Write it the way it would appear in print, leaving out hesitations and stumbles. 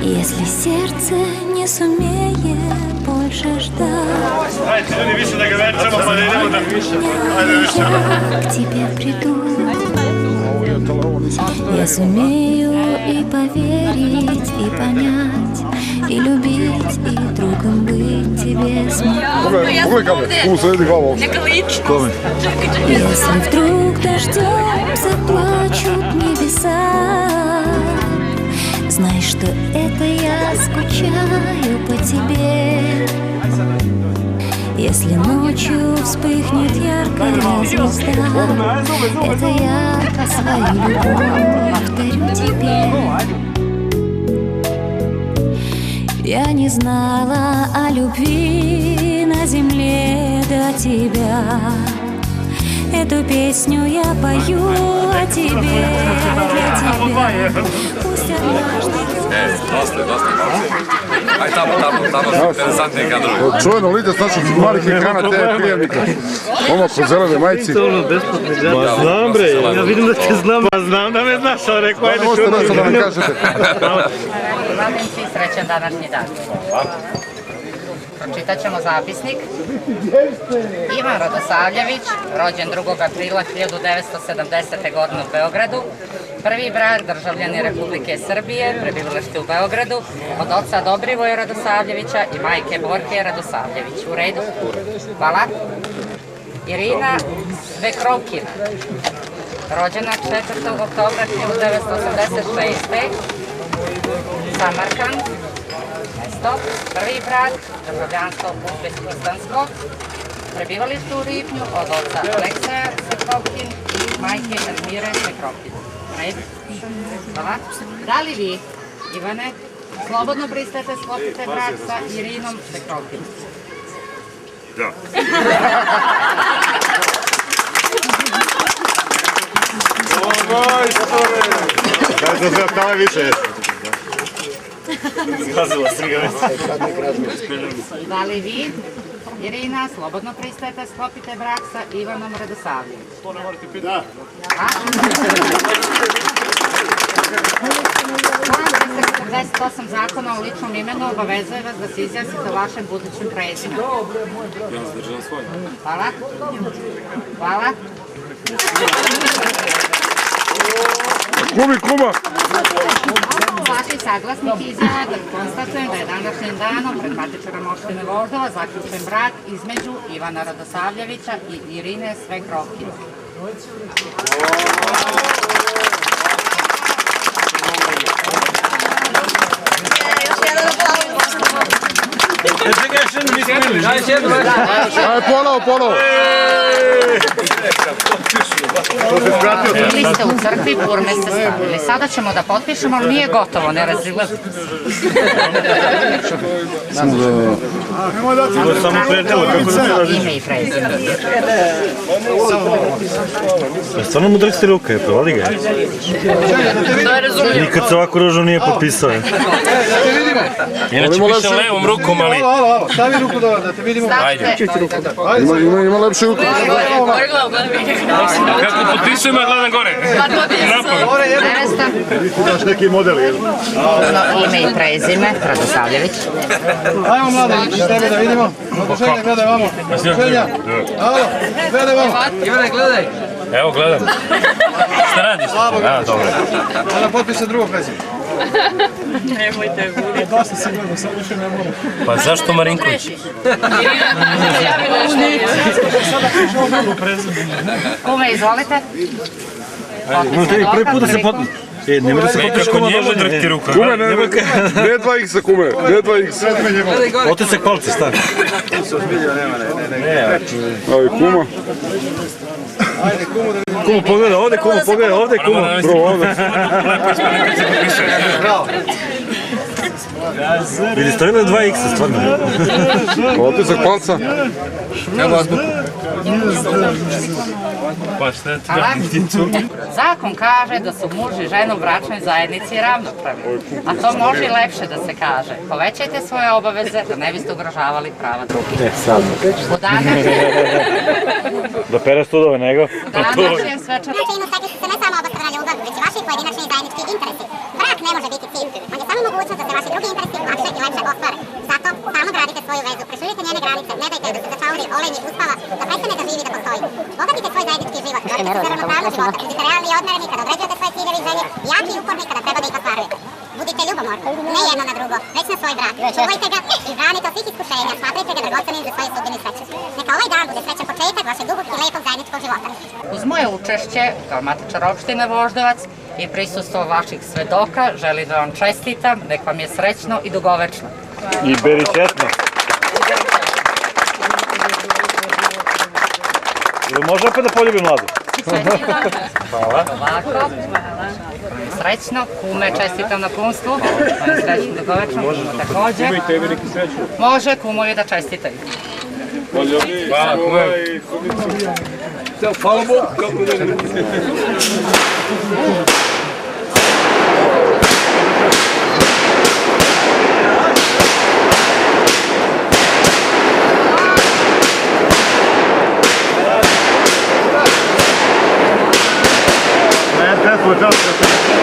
Если сердце не сумеет больше ждать, я к тебе приду. Я сумею и поверить, и понять, и любить, и другом быть тебе смогу. Если вдруг дождем заплачут небеса, знай, что это я скучаю по тебе. Если ночью вспыхнет яркая звезда, это я свою любовь дарю тебе. Я не знала о любви на земле до тебя. Эту песню я пою о тебе, для тебя. Пусть однажды... Aj tamo su interesantni kadrovi. Čuveno lice s naših malih ekrana TV prijemnika. Ono po zelenoj majici. Ma znam bre, ja vidim da te znam. Ma znam da me znaš, ali rekao ajde čuti. Možete nešto da nam kažete. Vam svi srećan današnji dan. Pročitat ćemo zapisnik. Ivan Radosavljević, rođen 2. aprila 1970. godine u Beogradu. Prvi brak, državljani Republike Srbije, prebivalište u Beogradu, od oca Dobrivoja Radosavljevića i majke Borke Radosavljević. U redu? Hvala. Irina Svekrovkina, rođena 4. oktobra 1986. Samarkand, mesto. Prvi brak, državljanstvo uzbekistansko, prebivalište u Ribnju, od oca Alekseja Svekrovkin i majke Elmire Svekrovkin. Hvala. Da li vi, Ivane, slobodno pristajete sklopite brak sa Irinom Svekrovkin? Da. Kaj se sve više? Zgazila sam ga. Da li vi, Irina, slobodno pristajete sklopite brak sa Ivanom Radosavljevićem? To ne morate pitati. Da. Član 348 zakona o ličnom imenu obavezuje vas da se izjasnite o vašem budućem prezimenu. Ja se držam svoj. Hvala. Hvala. Kuma! Vaši saglasnik izjava da konstatujem da je današnjim danom pred matičarom opštine Voždova zaključen brak između Ivana Radosavljevića i Irine Svekrovkin. Ponovo! Bili ste u crkvi, burme ste stavili. Sada ćemo da potpišemo, ali nije gotovo, ne razilazite. Samo prijatelja, kako da se raži? Ime i prezime. Stvarno mu drgsti ruke, provali ga. Nikad se ovako ružno nije potpisao. Inače piše levom rukom, ali... Stavi ruku da te vidimo. Ajde. Ima lepše ruke. Kako potpisujemo, gledam gore. Nevesta. Daš neki model, jel? Ime i prezime, Radosavljević. Ajmo mlade, tebe da vidimo. Odušenja, gledaj vamo. Odušenja. Alo, gledaj vamo. Ivane, gledaj. Evo, gledam. Šta radiš? A, dobro. Onda potpiše drugo prezime. Nemojte guditi. Dosta si gledao, sad više ne moram. Pa zašto Marinković? Sada piše ovo drugo prezime. Kume, izvolite. Prvi put da se potpiše. Ne može se potpiše kuma Kako njemu drgti ruka? Kume, ne 2x, kume, ne 2x. Otisak palce stavi. Aj, kuma. Ajde, kumu da vidimo. Kuma pogleda ovde, kuma pogleda ovde, kuma. Prvo ovde. Bravo. Ili stoji na 2x, stvarno. Otisak palca. Pa šta ti Hvala. Zakon kaže da su muž i žena u bračnoj zajednici ravnopravni, a to može i lepše da se kaže. Povećajte svoje obaveze da ne biste ugrožavali prava drugih. U Da pere studove nego. današnjem svečanom Činu stekli su se ne samo obostrana ljubav, već i vaši pojedinačni i zajednički interesi. Brak ne može biti cilj, on je samo mogućnost da se vaši drugi interesi lakše i lepše ostvare. Zato stalno gradite svoju vezu, preširite njene granice, ne dajte da se začauri olenji uspava, da prestane da živi da postoji. Bogatite svoj zajednički život, borite se za ravnopravnost života, budite realni i odmereni kada određujete svoje ciljeve i želje, jaki i uporni kada treba da ih ostvarujete. Budite ljubomorni, ne jedno na drugo, već na svoj brak. Čuvajte ga i branite od svih iskušenja, smatrajte ga dragocenim za svoje sudbine i sreće. Neka ovaj dan bude srećan početak vašeg dugog i lepog zajedničkog života. Uz moje učešće kao matičar opštine Voždovac i prisustvo vaših svedoka želim da vam čestitam, nek vam je srećno i dugovečno. I beričetno. Ili može opet da poljubi mladu? Hvala. Ovako. Srećno, kume čestitam na kumstvu. Vam je srećno, dugovečno. Takođe. Može kumovi da čestitaju. Hvala, kume. Hvala Bogu. Ne, te smo čas.